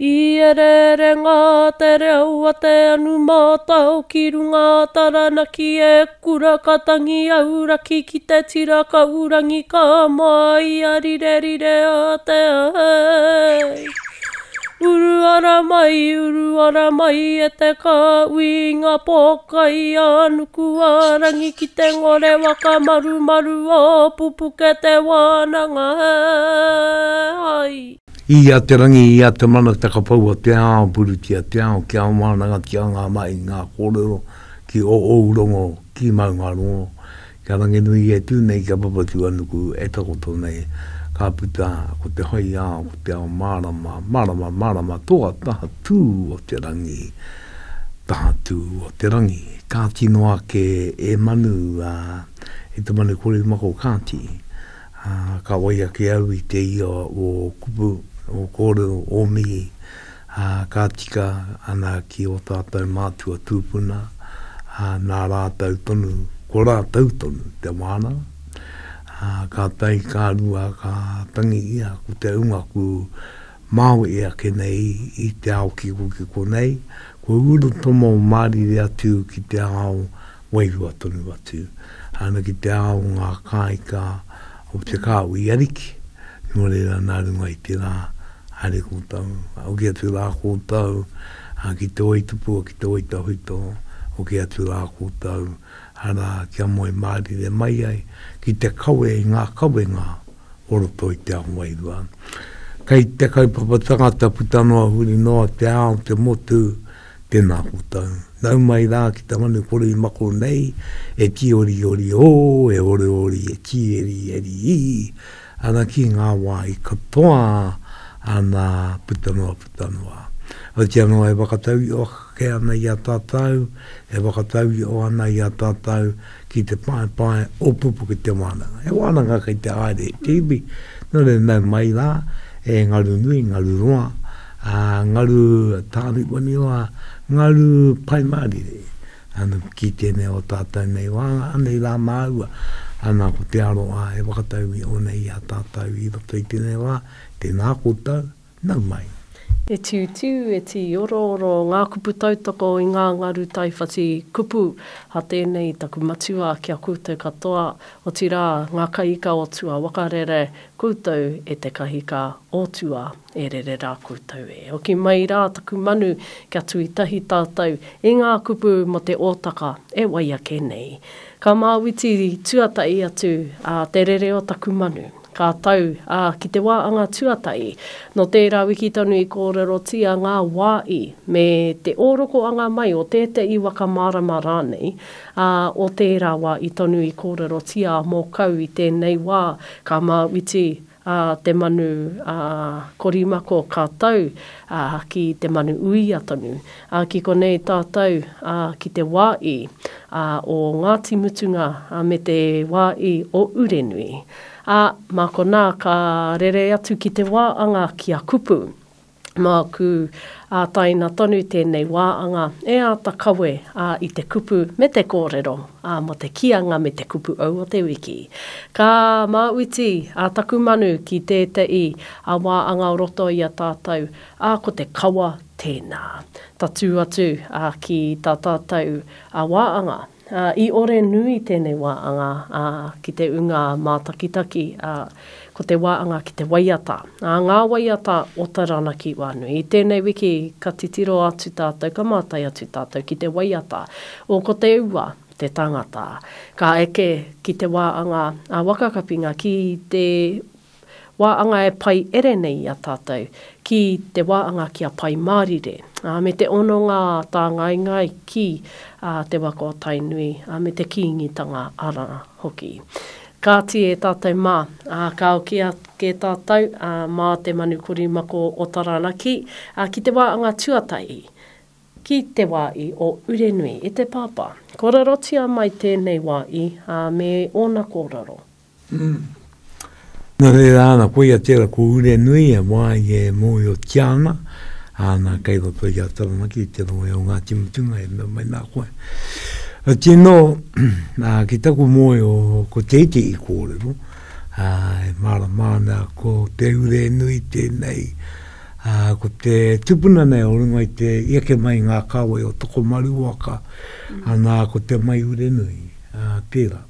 I ere ngā te reo a te anu mātau ki runga taranaki e kura katangi auraki ki te tira ka urangi ka mai a rire rire a te ai. Uru ara mai e te ka ui ngā pokai a nuku arangi ki te ngore waka maru maru o pupuke te wānanga ai. I a te rangi, i a te mana takapau a te ao puruti a te ao ki a wānanga ki a ngā mai, ngā kōrero, ki o ourongo, ki mau ngā rongo. Ka rangi nui e tūnei ka papatu anuku e takoto nei. Ka puta ko te hoi ao, ko te ao marama, toa taha tū o te rangi. Taha tū o te rangi. Ka tinoa ke e manu, e te manu kore mako kāti. Ka waia ke au i te ia o kupu, o kōrero, o mihi. Ka tika ana ki o tātou mātua tūpuna. Nā rātou tonu, ko rātou tonu, te wāna. Ka tai, ka rua, ka tangi ia, ko te ungaku mau ea ke nei i te ao ki ko nei. Ko uru tomo māri rea tū ki te ao wairua tonu atu. Ana ki te ao ngā kāika o te kāu i ariki. Nō reira nā runga i te rā, hare kōtau. O ki atu rā kōtau, ki te oitupu, ki te oitahuito, o ki atu rā kōtau. Hara kia moe māri re mai ai, ki te kawe, ngā kawe ngā, oroto i te ao wairua. Kei te kaupapa tangata putanoa huri noa te ao, te motu, tēnā kōtau. Nau mai rā ki te manu kore i mako nei, e ki ori o, e ori, e ki eri i. Ana ki ngā wā i katoa, ana putanoa. O te anō e wakatau i o ke ana i a tātou, e wakatau i o ana i a tātou ki te pai o pupu ki te wānanga. E wānanga kei te aere te iwi. Nō re nau mai rā, e ngaru nui, ngaru roa, ngaru tāri wani oa, ngaru pai marire. Ana ki tēnei o tātou nei wānga, anei rā māua, ana ko te aroa e wakatau i o nei a tātou i roto i tēnei wā, tēnā kōtau, nau mai. E tūtū, e ti oro, ngā kupu tautoko i ngā ngaru taiwhati kupu, ha tēnei taku matua kia koutou katoa, o tira ngā kaika o tua wakarere koutou e te kahika o tua e rere rā koutou e. O ki mai rā taku manu kia tuitahi tātou i ngā kupu mo te ōtaka e waia ke nei. Ka māwiti tuatai atu te rere o taku manu. Ka tau ki te wāanga tuatai, no tērā wiki tonu i kōrero tia ngā wāi me te ōroko anga mai o tētei waka marama rānei, o tērā wā i tonu i kōrero tia mō kau i tēnei wā, ka māwiti te manu korimako ka tau ki te manu ui atonu, ki konei tātou ki te wāi o Ngāti Mutunga me te wāi o Urenui. Mā kona ka rere atu ki te wāanga ki a kupu. Mā ku taina tonu tēnei wāanga e ata kawe i te kupu me te kōrero, mo te kianga me te kupu au o te wiki. Ka māuiti taku manu ki tētei wāanga o roto i a tātou, ko te kawa tēnā. Tatu atu ki tā tātou wāanga. I ore nui tēnei wāanga ki te unga mātakitaki, ko te wāanga ki te waiata. Ngā waiata o Taranaki wānui. I tēnei wiki ka titiro atu tātou, ka mātai atu tātou ki te waiata. O ko te ua, te tangata. Ka eke ki te wāanga wakakapinga ki te wāanga e pai ere nei a tātou, ki te wāanga ki a pai mārire. Me te ononga tā ngai ki te wako o tainui, me te kiingitanga ara hoki. Kāti e tātou mā, ka o kia ke tātou mā te manukuri mako o Taranaki, ki te wāanga tuatai, ki te wāi o Urenui, e te pāpā. Kōrerotia mai tēnei wāi, me ona kōrero. Nā reira ana koe a tera ko Urenui e wāi e mōi o Tiana, ana kai roto i a Taranaki, te roe o Ngāti Mutunga e mai nā koe. Tēnō, ki taku moe o ko teite i kōrero, e mara mana ko te Urenui tēnei, Ko te tupuna nei o runga I te iake mai ngā kawe o toko maru waka. Ana ko te mai ure nui. Tērā.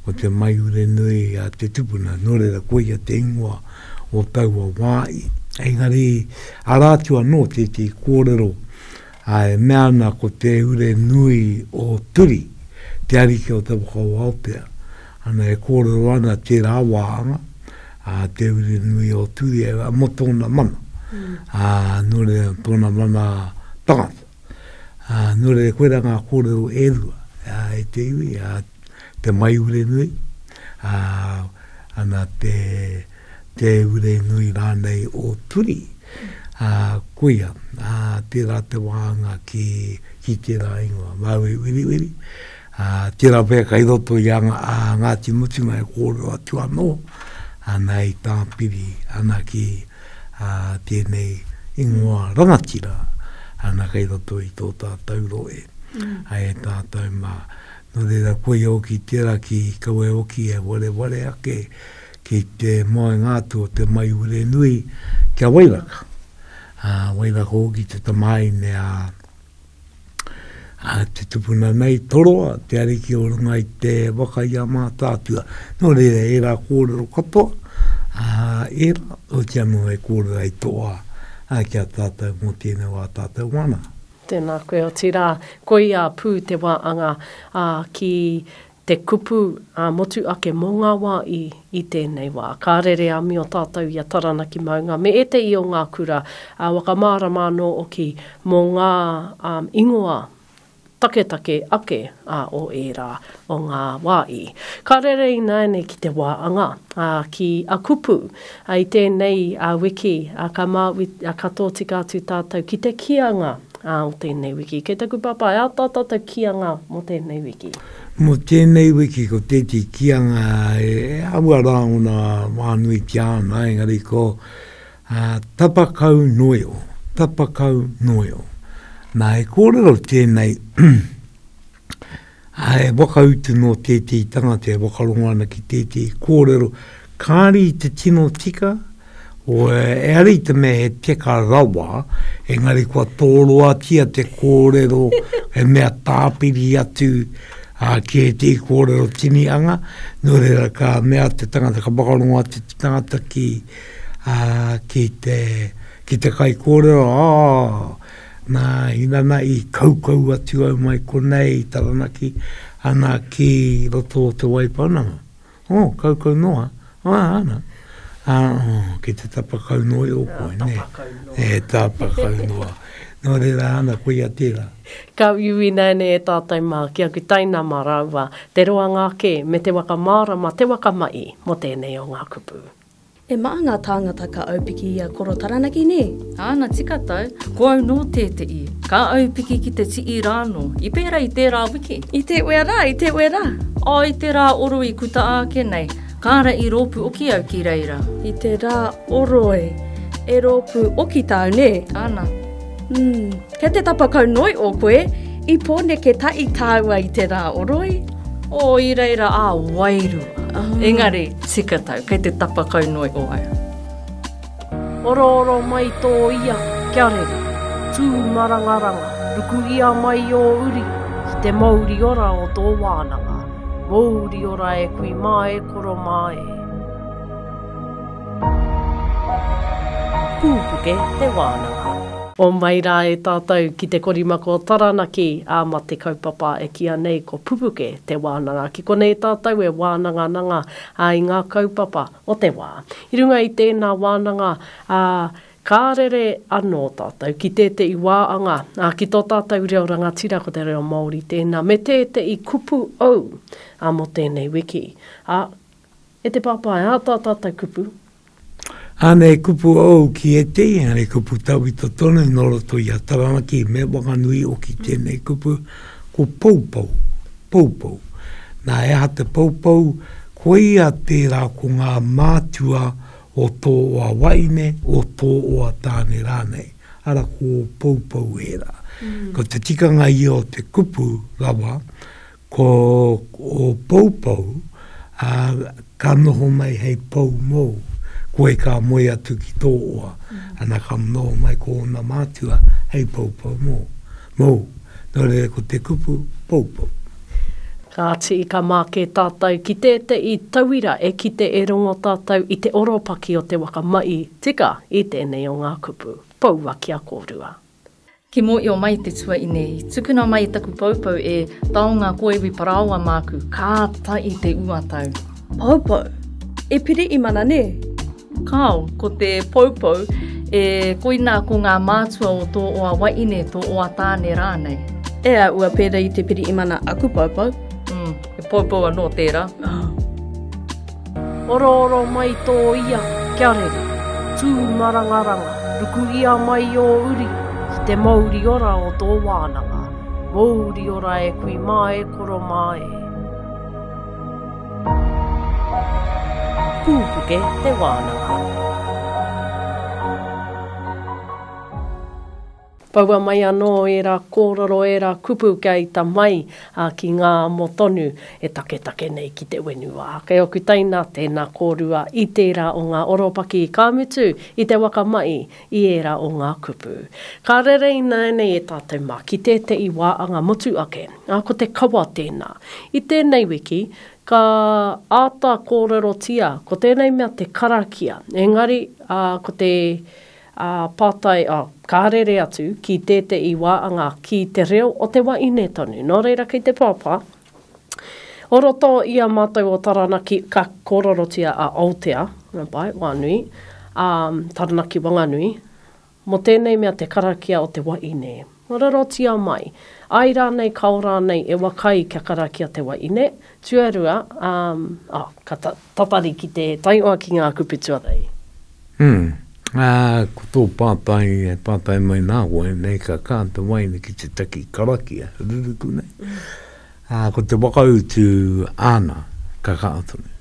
Ko te mai ure nui te tupuna. Nōrera koia te ingoa o taua wāi. Engari, arātua no te kōrero. Mea ana ko te ure nui o turi. Te arike o te wakau Aotea. Ana kōrero ana te rā wāanga. Te ure nui o turi mo tōna mana. Nore tōna mana tangata. Nore koe ngā kōrero e rua. Te iwi, te mai ure nui. Ana te ure nui rānei o turi. Koia, tērā te wāanga ki tērā ingoa. Māui wiri. Tērā pēr kai roto I Ngāti Mutunga e kōrero atu anō. Ana I tāpiri, ana ki tēnei ingoa rangatira. Ana kai roto I tō tātou roe. Ai tātou mā. No reira koe oki tērā ki kaue oki e ware ake ki te moe ngātu o te mai ure nui kia wairaka. Wairaka oki te tamai ne te tupuna nei toroa, te ariki o runga I te wakaia mā tātua. No reira era kōrero katoa. Era o te anu e kōrero ai toa. Kia tātou mō tēnei wā tātou wana. Tēnā koe o tira, koia pū te wāanga ki te kupu motu ake mō ngā wā I tēnei wā. Ka rere a mi o tātou I a taranaki maunga. Me e te I o ngā kura, wakamārama no o ki mō ngā ingoa take ake o era o ngā wāi. Ka rere I nei ki te wāanga, ki a kupu, I tēnei wiki, ka tō tika atu tātou, ki te kianga o tēnei wiki. Kei taku papa, tātou kianga mo tēnei wiki. Mo tēnei wiki ko tēti kianga e aua rāuna wānui te ana, engari ko tapakau noeo. Nā e kōrero tēnei, e wakautu no tētei tangata e wakarongoana ki tētei kōrero, kāri te tino tika, o e ari te me he teka rawa, engari kua tōroa tia te kōrero, e mea tāpiri atu ki e te kōrero tinianga, no reira ka mea te tangata, ka wakarongoa te tangata ki te kai kōrero, nā inana I kaukau atu au mai konei taranaki ana ki roto o te waipananga. Kaukau noa. Ana. Ki te tapakau noa o koe, ne? Tapakau noa. No reira ana koe a tērā. Ka iwi nei e tātai mā, kia ki taina mā raua, te roa ngā ke me te wakamārama, te wakamai mo tēnei o ngā kupu. E maa ngā tāngata ka aupiki I a koro taranaki, ne? Ana tika tau, ko au no tētei. Ka aupiki ki te tii rāno. I pēra I tērā wiki. I te uera. I te rā oro I kuta ake nei. Kāra I rōpu oki au ki reira. I te rā oroe. E rōpu oki tau, ne? Ana. Kei te tapakau noi o koe, I pōne ke tai tāua I te rā oroe. I reira wairua. Engari, tika tau, kei te tapakau noi o aia. Oro mai tō ia, kia rere. Tū marangaranga, ruku ia mai o uri, ki te mauri ora o tō wānanga. Mauri ora e kui mai koro mai. Pūpuke te wānanga. O mai rā e tātou ki te korimako taranaki ma te kaupapa e kia nei ko pupuke te wānanga. Ki konei tātou e wānanga nanga I ngā kaupapa o te wā. I runga I tēnā wānanga ka rere anō tātou ki tētei wāanga. Ki tō tātou reo rangatira ko te reo Māori tēnā. Me tētei kupu au mo tēnei wiki. E te papa e tātou kupu. Ane kupu au ki e te, ane kupu tau I to tonu noroto I a taranaki me wakanui o ki tēnei kupu ko paupau. Nā e ha te paupau, koe a tērā ko ngā mātua o tō oa waine, o tō oa tāne rānei. Ara ko paupau era. Ko te tikanga I o te kupu rawa, ko o paupau, ka noho mai hei pau mou. koe ka moe atu ki tō oa, ana ka mno mai ko na mātua, hei paupau mō. Mō, nō re ko te kupu, paupau. Ka ati i ka mā ke tātou, ki te i tauira e ki te e rongo tātou i te oropaki o te waka mai, tika i tēnei o ngā kupu, paua ki a kōrua. Ki mo i o mai te tua i nei, tukuna mai taku paupau e taonga koewi paraua māku, kā tai te uatau. Paupau, e piri i mana ne? Kao, ko te paupau, e koina ko ngā mātua o tō oa waine tō oa tāne rānei. Ea ua pēra i te piri i mana aku paupau. E paupau anō tērā. Oro mai tō ia, kia rere, tū marangaranga, ruku ia mai o uri, ki te mauri ora o tō wānanga, mauri ora e kui mai koro mai. Kūpuke te wānanga. Paua mai anō e rā kōrero e rā kupu kei ta mai ki ngā motonu e take nei ki te wenua. Kei oku teina tēnā kōrua i tērā o ngā oropaki i kāmutu i te waka mai i era o ngā kupu. Ka rereina nei e tātou mā ki te i wāanga motu ake, ko te kawa tēnā. I tēnei wiki, ka āta kōrero tia, ko tēnei mea te karakia. Engari, ko te pātai, ka rere atu ki te i wāanga ki te reo o te waine tonu. Nō reira kei te pāpā, o roto ia mātou o taranaki ka kōrorotia a Aotea, Wānui, taranaki Wanganui, mo tēnei mea te karakia o te waine. Rorotia mai, ai rānei, kau rānei, e wakai kia karakia te waine, tuarua, ka tatari ki te taioa ki ngā kupu tuarei. Ko tō pātai mai nā koe, nei ka kānta waine ki te taki karakia, ruruku nei. Ko te wakautu āna, ka kātonu.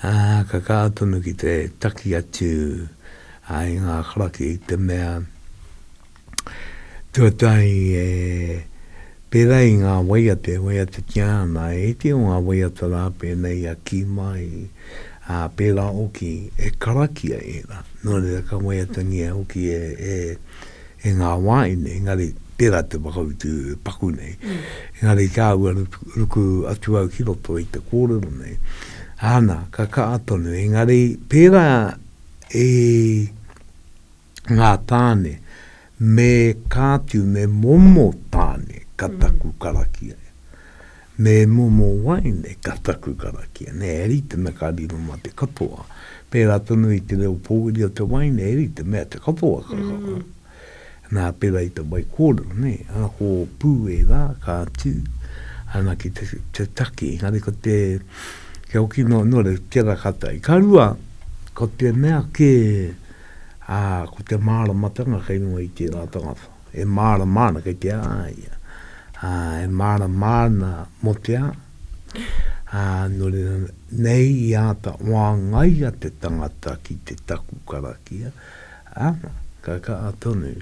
Ka kātonu ki te taki atu i ngā karaki i te mea tuatai pērei ngā waiate tiana, e te o ngā waiata rā pēnei a ki mai, pērā oki e karakia e rā. Nō reira ka waiata ngia oki e ngā waine, engari pērā te wakautu paku nei. Engari ka ua ruku atu au ki roto i te kōrero nei. Ana, ka atonu, engari pērā ngā tāne, me kātiu me momo tāne ka taku karakia. Me momo waine ka taku karakia. Ne eri te mea ka riro ma te katoa. Pērā tonu i te reo pōuri o te waine, eri te mea te katoa karakia. Nā pērā i te wai kōrero, ne. Ana ko pū e rā, ka atu. Ana ki te taki, ngari ko te, ke oki no re tera kata. I ka rua, ko te mea ke, ko te māra matanga kei nua i te rā tangata. E māra mana kei te āia. E māra mana mo te ā. Nei i āta wāngai a te tangata ki te taku karakia. Ana, ka atonu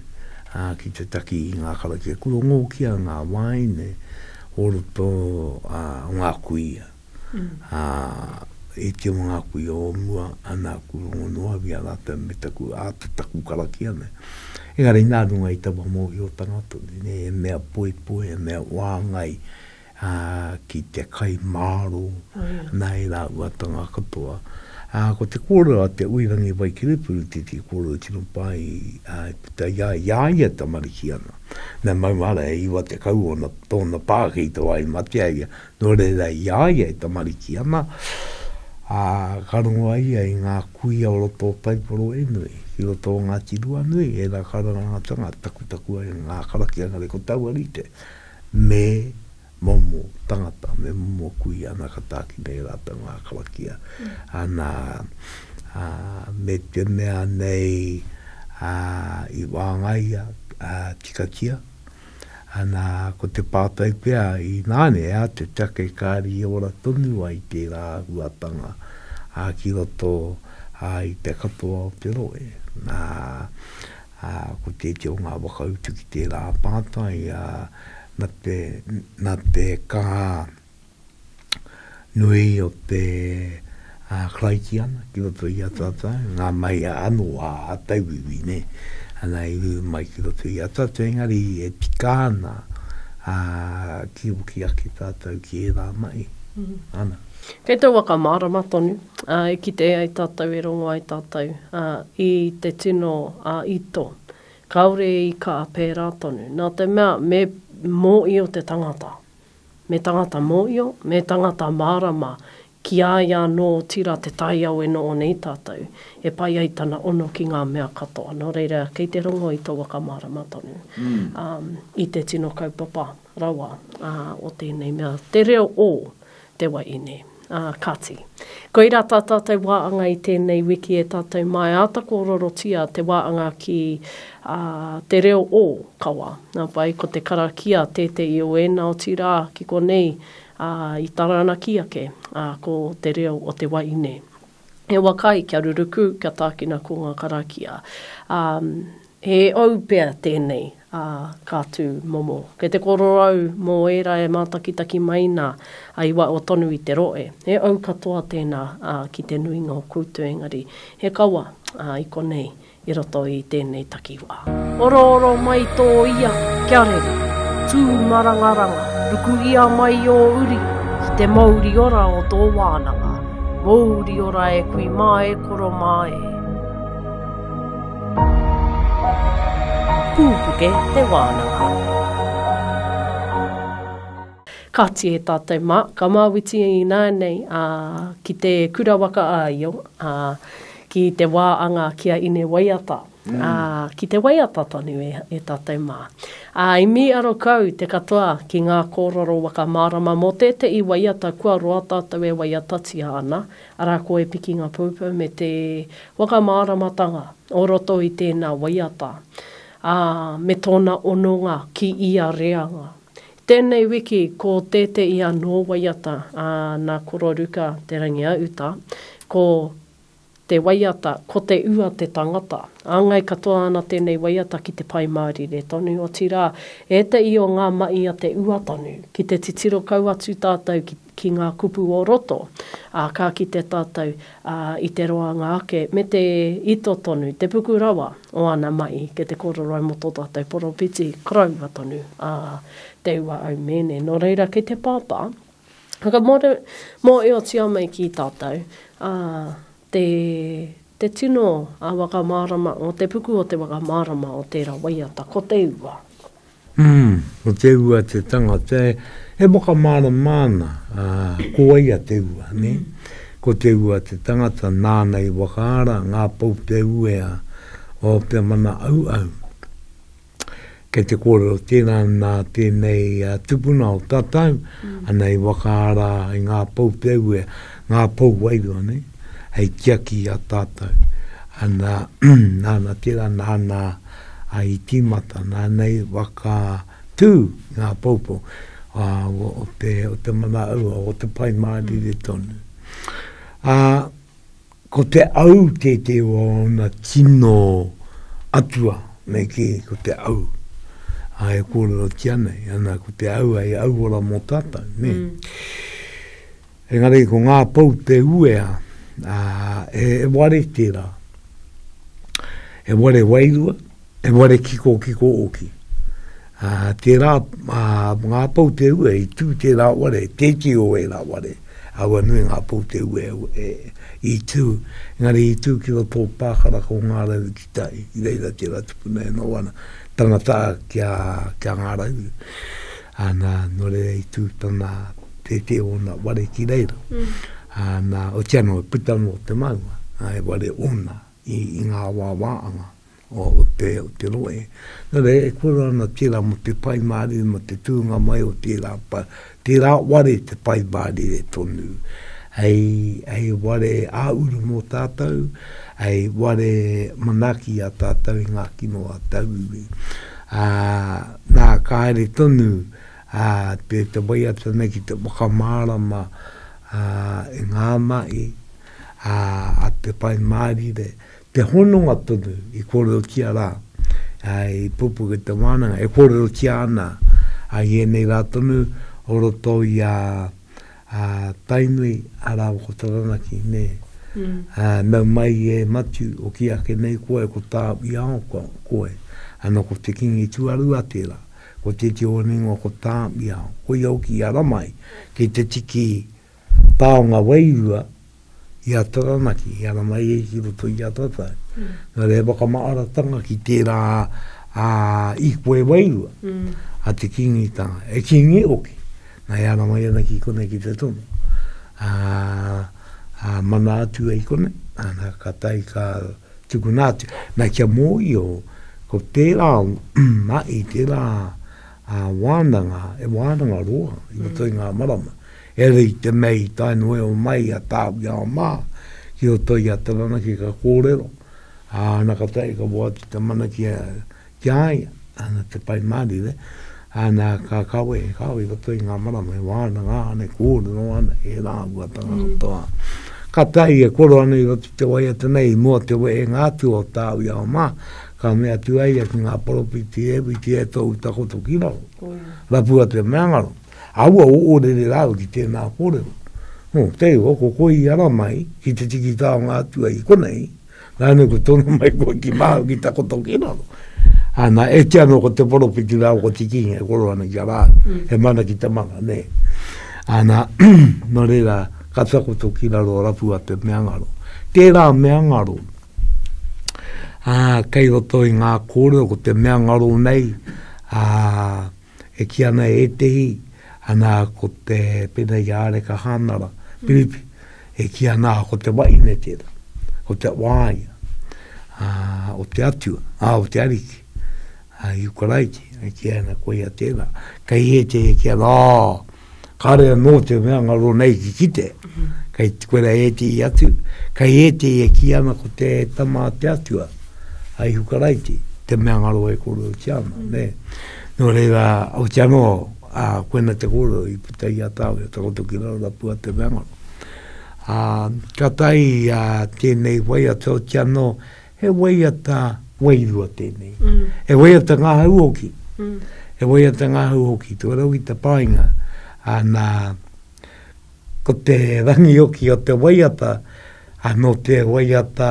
ki te taki i ngā karakia. Kuro ngō kia ngā waine o roto ngā kuia. E te ngā kuia o mua ana kuro ngō noa via rata me taku āta taku karakia ne. Engari nā runga i tawa mō i o tangata. E mea poe, e mea wāngai ki te kai māro, nei rā uatanga katoa. Ko te kōrero a te uirangi vai kirepuru te kōrero tino pai puta iaia tamariki ana. Nā maumara e iwa te kau ona tōna pākei te wai matiaia, nō reira iaia e tamariki ana. Ka rongo ai i ngā kuia o roto taiporo e nui, i roto ngā tirua nui, e rā karangatanga taku ai ngā karakia ngare ko tau arite. Me momo tangata, me momo kui ana kataki nei rata ngā karakia. Ana me te mea nei i wāngaia tikatia. Ana ko te pātai pēa i nāne te take kāri ora tonu ai te rā uatanga ki roto i te katoa o te roe. Ko te o ngā wakautu ki te rā pātai na te kā nui o te Kraiki ana, ki roto i a tātai, ngā mai a anu a tauiwi ne, ana i mai ki roto i a tātai, engari e tika ana, ki uki aki tātou ki e rā mai, ana. Kei te waka marama tonu, e ki te ai tātou e rongo ai tātou, i te tino ito, kaore i ka pērā tonu, nā te mea me mō i o te tangata, me tangata mō i o, me tangata marama, ki aia no tira te tai au e no o nei tātou, e pai ai tana ono ki ngā mea katoa. Nō reira, kei te rongo i tō waka marama tonu. I te tino kaupapa rawa o tēnei mea. Te reo o te wai ine. Kati. Koira tā tātou wāanga i tēnei wiki e tātou mai ātako rorotia te wāanga ki te reo o kawa. Nā pai, ko te karakia tēte i o ena o tira ki konei i taranaki ake ko te reo o te waine. E wakai kia ruruku kia tākina ko ngā karakia. He au pea tēnei kātū momo. Kei te kororau mō era e mātakitaki maina a iwa o tonu i te roe. He au katoa tēnā ki te nuinga o koutu engari. He kawa i konei i roto i tēnei takiwa. Oro oro mai tō ia, kia rere. Tū marangaranga, ruku ia mai o uri. Ki te mauri ora o tō wānanga. Mauri ora e kui mai koro mai. Pūpuke te wānanga. Kati e tātou mā, ka māwiti i nānei ki te kurawaka āio, ki te wāanga kia ine waiata. Ki te waiata tonu e tātou mā. I mi aro kau te katoa ki ngā kōrero waka mārama mō te i waiata kua roa tātou e waiatatia ana. Ara ko e piki ngā pūpau me te waka māramatanga o roto i tēnā waiata. Me tōna ononga ki ia reanga. Tēnei wiki ko tēte ia no waiata nā kororuka te rangi auta, ko te waiata, ko te ua te tangata. Angai katoa ana tēnei waiata ki te pai mārire tonu o tira, e te i o ngā mai a te ua tonu, ki te titiro kau atu tātou ki ngā kupu o roto, kā ki te tātou i te roanga ake, me te ito tonu, te puku rawa o ana mai, ke te kororoi mo tō tātou poropiti, kraua tonu, te ua au mene. Nō reira, kei te pāpā, haka mō e o tia mai ki tātou, te tino a waka marama, o te puku o te waka marama o tērā waiata, ko te ua. O te ua te tanga, he waka maramana, ko ia te ua, ne? Ko te ua te tangata nānei wakaara, ngā pau te uea o te mana au. Kei te kōrero tēnā nā tēnei tupuna o tātou, anei wakaara i ngā pau te uea, ngā pau wairua, ne? Hei kiaki a tātou. Ana, nāna tērā nāna ai tīmata, nānei waka tū ngā paupo o te mana aua, o te pai mārire tonu. Ko te au te o na tino atua, me ki ko te au. E kōrero tia nei, ana ko te au ai au ora mō tātou, me. Engari ko ngā pau te uea, e ware tērā. E ware wairua, e ware kiko oki. Tērā, ngā pau te ue, i tū tērā ware, te o e rā ware. Aua nui ngā pau te ue, i tū. Engari i tū ki tō pākara ko ngā rau ki tai, i reira tērā tupuna e no wana. Tangata kia ngā rau. Ana, nore i tū tana te o na ware ki reira. Na o tiano e putano o te maua, e ware ona i ngā wāwaanga o te roe. Nore, e kura ana tērā mo te pai maari, mo te tūnga mai o tērā ware te pai maari e tonu. Hei ware āuru mō tātou, hei ware manaki a tātou i ngā kino a tau. Nā kāere tonu, te waiata nei ki te wakamārama, e ngā mai, a te pai mārire, te hononga tonu i kōrero kia rā, i pupu ke te wānanga, e kōrero kia ana, i enei rā tonu, o roto i tainui ara o ko taranaki ne. Nau mai e matu o ki ake nei koe ko tā i ao koe. Ano ko te kingi tuaru a tērā. Ko te te oningo ko tā i ao. Ko i au ki ara mai. Ki te tiki taonga wairua i a taranaki. I ara mai e ki roto i a tatai. Nā re waka maaratanga ki tērā i koe wairua. A te kingi tanga. E kingi oki. Nā i ara mai ana ki kone ki te tono. Mana atu e kone. Ana ka tai ka tukunatu. Nā kia mō i o ko tērā mai, tērā wānanga, e wānanga roa, i roto i ngā marama. E rei te mei tainui o mai a tāwi a mā, ki o toi a taranaki ka kōrero. Ana ka tai ka wāti te mana ki aia, ana te pai marire, ana ka kawe, roto i ngā marama, e wānanga, ane kōrero, ana e rāua tanga katoa. Ka tai e koro ane i roto te waia tenei, mua te wai e ngātu o tāwi a mā, ka mea tu ai ki ngā poropiti e tau takoto ki rau. Rapua te meangaro. Aua o re rau ki tēnā kōrero. Te o ko koi ara mai, ki te tiki tāo ngā tu ai konei, nāne ko tono mai koe ki māu ki takoto ki rau. Ana e te ano ko te poropiti rau ko tiki e koro ana ki ara, he mana ki te mana, ne. Ana, no reira, ka takoto ki rau rapua te meangaro. Tērā meangaro, kei roto i ngā kōrero ko te mea ngaro nei, e ki ana e tehi, ana ko te pena i are ka hanara, piripi, e ki ana ko te waine tēra, ko te wāia, o te atua, o te ariki, i ukaraiti, e ki ana koe a tēra, kei e te e ki ana, kārea no te mea ngaro nei ki kite, kei koera e te i atu, kei e te e ki ana ko te tama te atua, ai hukaraiti, te mea ngaro e koro o tiana, ne. No reira, o tiano, koena te koro i puta i atau, e takoto ki rau rapua te mea ngaro. Ka tai tēnei waiata o tiano, he waiata wairua tēnei. He waiata ngā hauoki. He waiata ngā hauoki, tu rau i te painga. Ko te rangi oki o te waiata, no te waiata,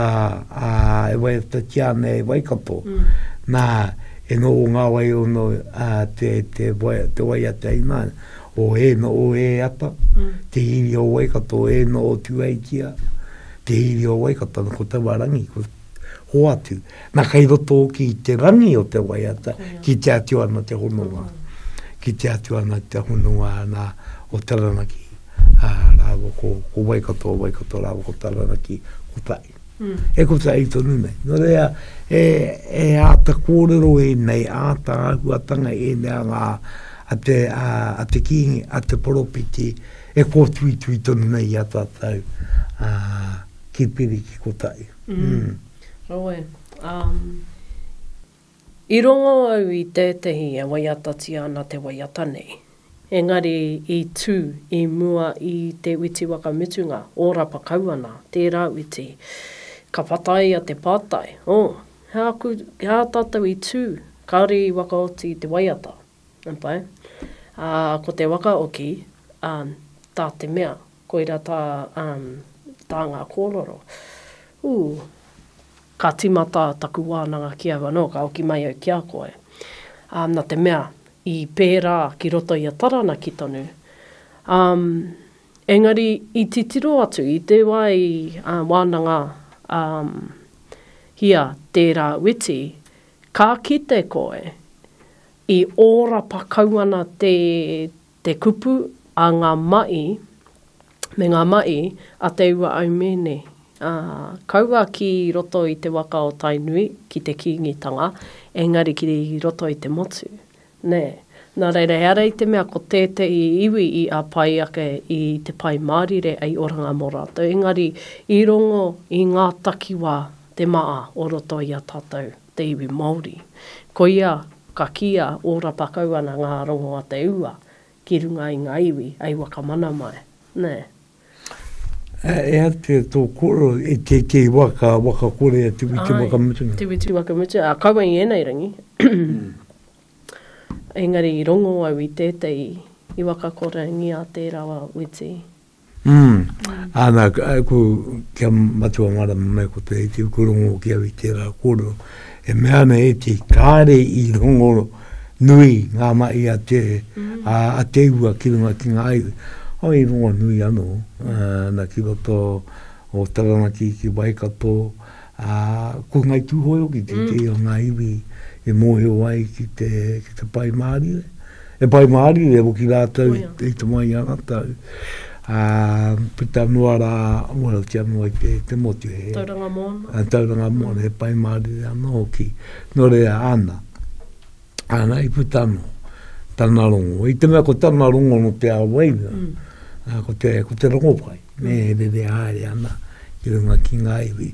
e waiata tiane e waikato, nā e no o ngā wai o no te waiata i nāna, o e no o e ata, te hiri o waikato, e no o tuaikia, te hiri o waikato, ko te warangi, ko hoatu. Nā kai roto ki te rangi o te waiata, ki te atu ana te hononga, ki te atu ana te hononga nā o taranaki. Rāwa ko waikato, rāwa ko taranaki, ko tai. E ko tai tonu nei. No rea, e ata kōrero e nei, ata ahuatanga e nea ngā, a te kingi, a te poropiti, e ko tui tonu nei a tātou, ki piri ki ko tai. Roe. I rongo au i tētehi e waiatati ana te waiata nei. Engari i tū, i mua i te witi wakamutunga, ora pakauana, tērā witi, ka patai a te pātai. Hea tātou i tū, kaore i wakaoti te waiata. Ko te wakaoki, tā te mea, koira tā ngā kōrero. Ka timata taku wānanga ki awa no, ka oki mai au ki a koe. Nā te mea, i pērā ki roto i a taranaki tonu. Engari, i titiro atu, i te wai wānanga hia tērā witi, ka kite koe i ora pakauana te kupu a ngā mai, me ngā mai a te ua au mene. Kaua ki roto i te waka o tainui, ki te kingitanga, engari ki roto i te motu. Nē, nā reira, hea rei te mea ko tētei iwi i a pai ake i te pai mārire ai oranga mō rātou. Engari, i rongo i ngā takiwā te maa o roto i a tātou te iwi Māori. Ko ia, ka kia ora pakauana ngā rongo a te ua, ki runga i ngā iwi, ai waka mana mai. Nē. E te tō koro, e te waka kore, te witi wakamutunga. Te witi wakamutunga. Kaua i enei rangi. Engari, i rongo au i tētei i waka kore ngia te rawa witi. Ana ko kia matua mara mai ko te iti kurongo kia i te rā koro. E mea me e te kāre i rongo nui ngā mai a te ua ki runga ki ngā iwi. Hoi rongo nui anō, na ki roto o Taranaki ki Waikato, ko ngai tūhoi o ki te o ngā iwi e mōheo ai ki te pai Māori. E pai Māori e woki rātau i te mai ana tau. Pita noa rā, mora tia noa i te motu he. Tauranga mōna. Tauranga mōna, he pai Māori ana hoki. Nō rea ana. Ana i puta no, tana rongo. I te mea ko tana rongo no te awaina. Ko te rongo pai. Me re haere ana. I runga ki ngā iwi.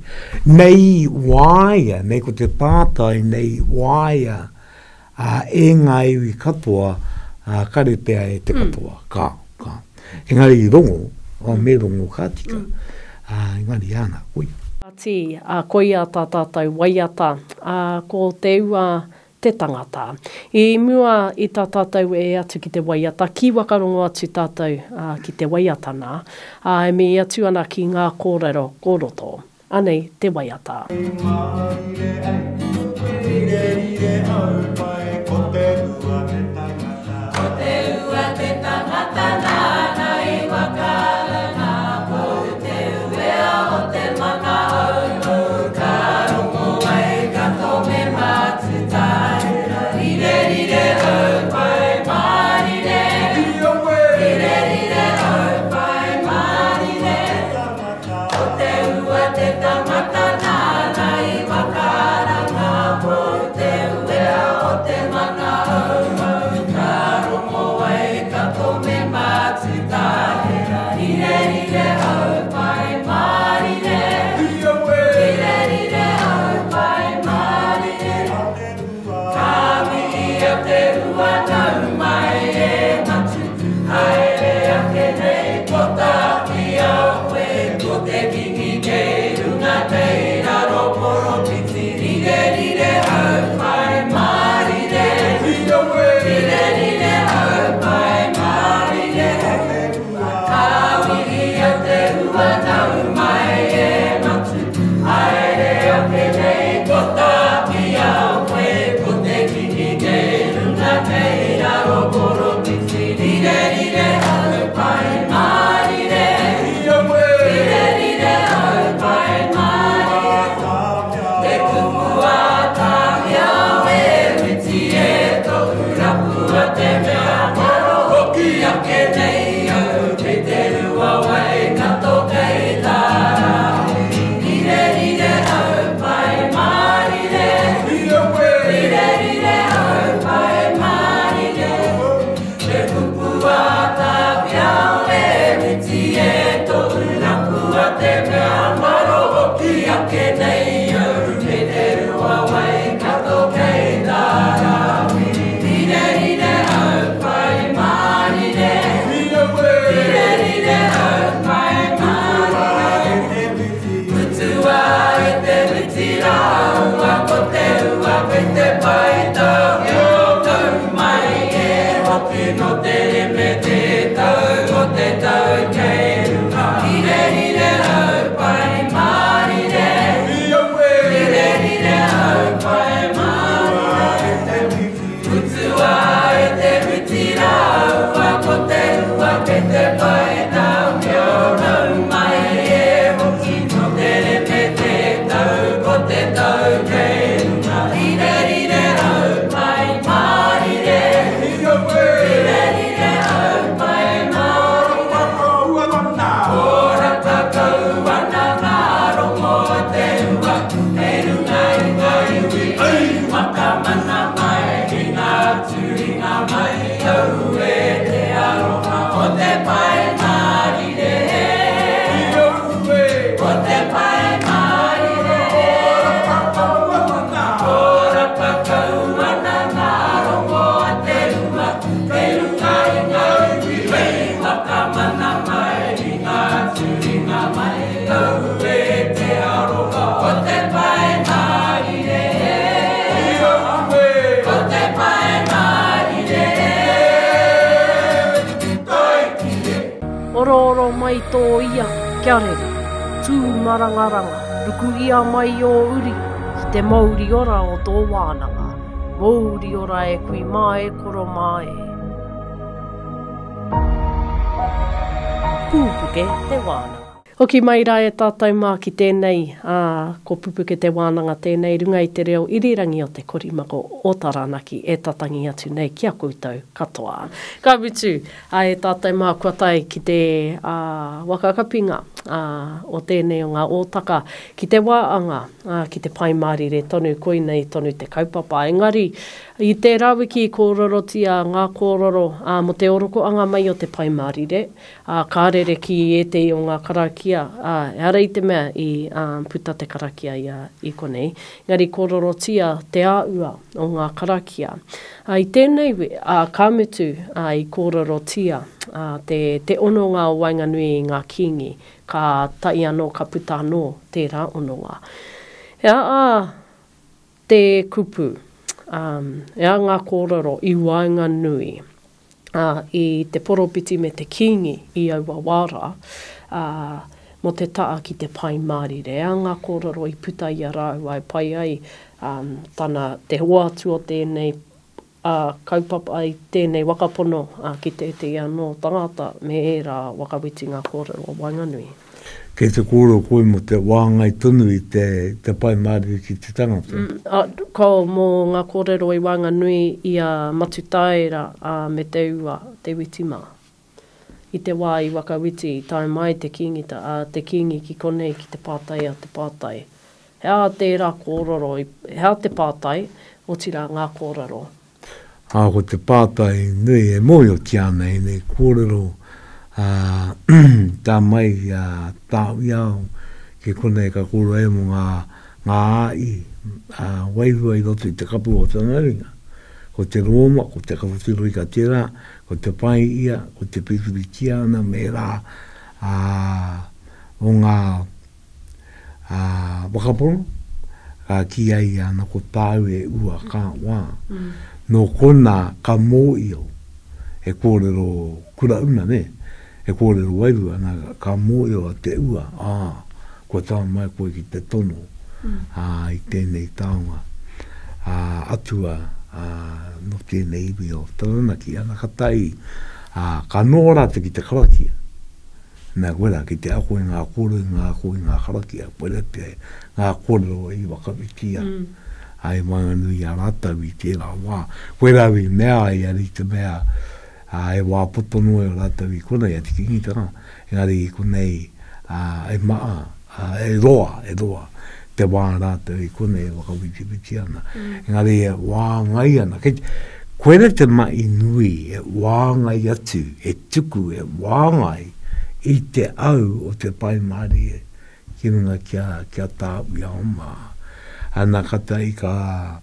Nei waia, nei ko te pātai, nei waia, e ngā iwi katoa, kare pea e te katoa. Ka. Engari i rongo, me rongo kātika. Engari ana, koi. Ati, koi a tā tātou waiata, ko te ua te tangata. I mua i tā tātou e atu ki te waiata, ki wakarongo atu tātou ki te waiata nā, e me atu ana ki ngā kōrero kōroto. Anei, te waiata. Oro mai tō ia, kia rere. Tū marangaranga, ruku ia mai o uri. Ki te mauri ora o tō wānanga. Mauri ora e kui mai koro mai. Pupuke te wānanga. Hoki mai rā e tātou mā ki tēnei, ko pupuke te wānanga tēnei runga i te reo irirangi o te korimako o Taranaki e tatangi atu nei kia koutou katoa. Ka mutu, e tātou mā kua tai ki te wakakapinga o tēnei o ngā ōtaka ki te wāanga, ki te paimārire tonu koinei tonu te kaupapa. Engari, i te rawiki kōrorotia ngā kōroro mo te orokoanga mai o te paimārire, kārere ki e te o ngā karakia, ara i te mea i puta te karakia i konei. Ngari kōrorotia te āua o ngā karakia. I tēnei ka mutu i kōrorotia te ononga o Wainganui i ngā kingi, ka tai anō, ka puta anō tērā ononga. Te kupu. Ngā kōrero i Wainganui, i te poropiti me te kingi i Auawara, mo te taa ki te paimārire. Ngā kōrero i puta i a rau ai pai ai tana te hoatu o tēnei kaupapa i tēnei wakapono ki te anō tangata me e rā wakawiti ngā kōrero o Wainganui. Kei te kōrero koe mo te wāngai tonu i te paimārire ki te tangata. Ko mō ngā kōrero i Wainganui i a matutaira me te ua, te witima. I te wā i wakawiti, tai mai te kingi, te kingi ki konei ki te pātai a te pātai. Hea tērā kōrero, hea te pātai, o tira ngā kōrero. Ko te pātai nui e moi o tiana i nei kōrero tā mai tā iau ke konei ka kōrero e mo ngā ai wairua i roto i te kapu o Tanaringa. Ko te Roma, ko te kawhutiro i ka tera, ko te pai ia, ko te pipiri tiana me rā o ngā wakapono, ka ki ai ana ko tāu e ua ka wā. No kona ka mō io, e kōrero kura una ne, e kōrero wairua, ka mō io a te ua, ko tā mai koe ki te tono, i tēnei taonga, atua, no tēnei iwi o Taranaki, ana katai, ka nōra te ki te karakia. Nā wera ki te ako i ngā kōrero, ngā ako i ngā karakia, pere te ngā kōrero i wakawitia. Ai Wainganui a rātau i tērā wā. Koe rawi mea i ari te mea, e wā potono e rātau i konei, a te kingitara. Engari i konei, e maa, e roa, te wā rātau i konei, wakawiti ana. Engari e wā ngai ana. Koe re te mai nui, e wā ngai atu, e tuku, e wā ngai, i te au o te paimari e, ki runga kia tāu i aoma. Ana kata i ka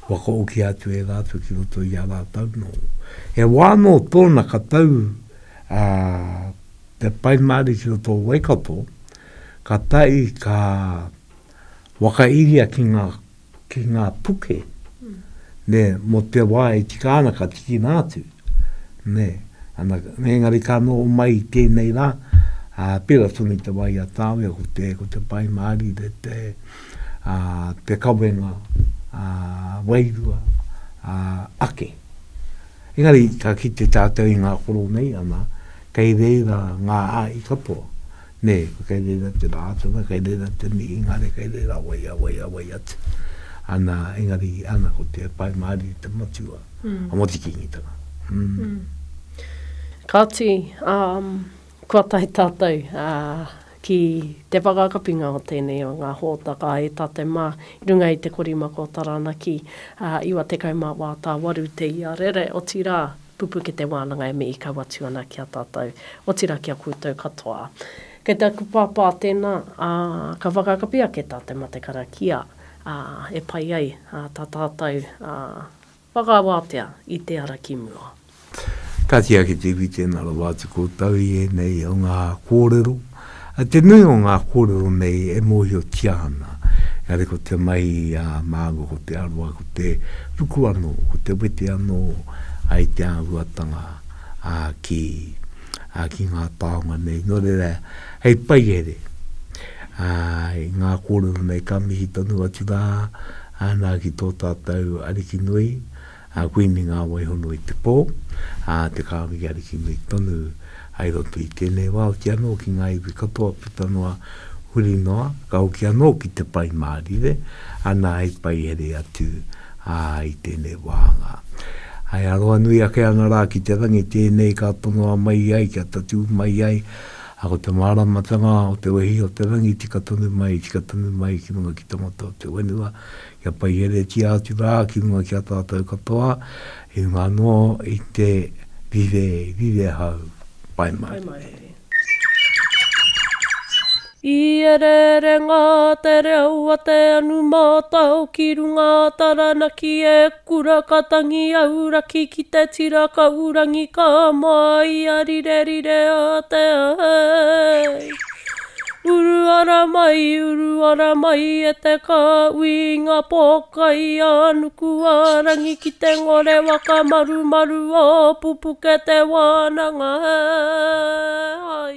waka oki atu e rātu ki roto i a rātau no. E wāno tōna ka tau te paimari ki roto Waikato, ka tai ka wakairia ki ngā puke. Ne, mo te wā e tika ana ka tiki nātu. Ne, engari ka no mai tēnei rā, pera tonu te wai a tāwea ko te paimari de te kawenga wairua ake. Engari ka ki te tātou i ngā koro nei ana, kei reira ngā ai katoa. Ne, kei reira te rātana, kei reira te ni ingare, kei reira wai atu. Ana, engari ana ko te paimari te matua, a moti kingitanga. Kāti, kua tahi tātou ki te whakakapinga o tēnei o ngā hōtaka e tātou mā runga i te korimako o Taranaki iwa te kaumā wā tā waru te ia rere o tira pupuke te wānanga e me i ka watu ana kia tātou o tira kia koutou katoa. Kei te kupapa tēnā ka whakakapia ke tātou ma te karakia e pai ai tā tātou whakawātea i te ara ki mua. Katia ki te wite nara wātu kōtau i e nei o ngā kōrero. Te nui o ngā kōrero nei e mohi o tiana. Ere ko te mai māgo, ko te arua, ko te ruku anō, ko te wete anō, ai te āhuatanga ki ki ngā taonga nei. Nō reira, hei pai ere. Ngā kōrero nei ka mihi tonu atu rā, nā ki tō tātou ariki nui, koe ni ngā waihono i te pō, te kāwi ariki nui tonu ai roto i tēnei wā, o ki anō ki ngā iwi katoa pitanoa huri noa, ka o ki anō ki te pai mārire, ana hei pai ere atu i tēnei wānga. Ai aroa nui ake anga rā ki te rangi tēnei ka tonoa mai ai, kia tatu mai ai, ako te māramatanga o te wehi o te rangi tika tonu mai ki runga ki tangata o te wenua, kia pai ere ti atu rā ki runga ki a tātou katoa, e ngā no i te vive hau pai mai. I ere ngā te reo a te anu mātau ki runga taranaki e kura katangi auraki ki te tira ka urangi ka mai a rire a te ai. Uru ara mai e te ka ui ngā pokai anuku arangi ki te ngore waka maru o pupuke te wānanga ai.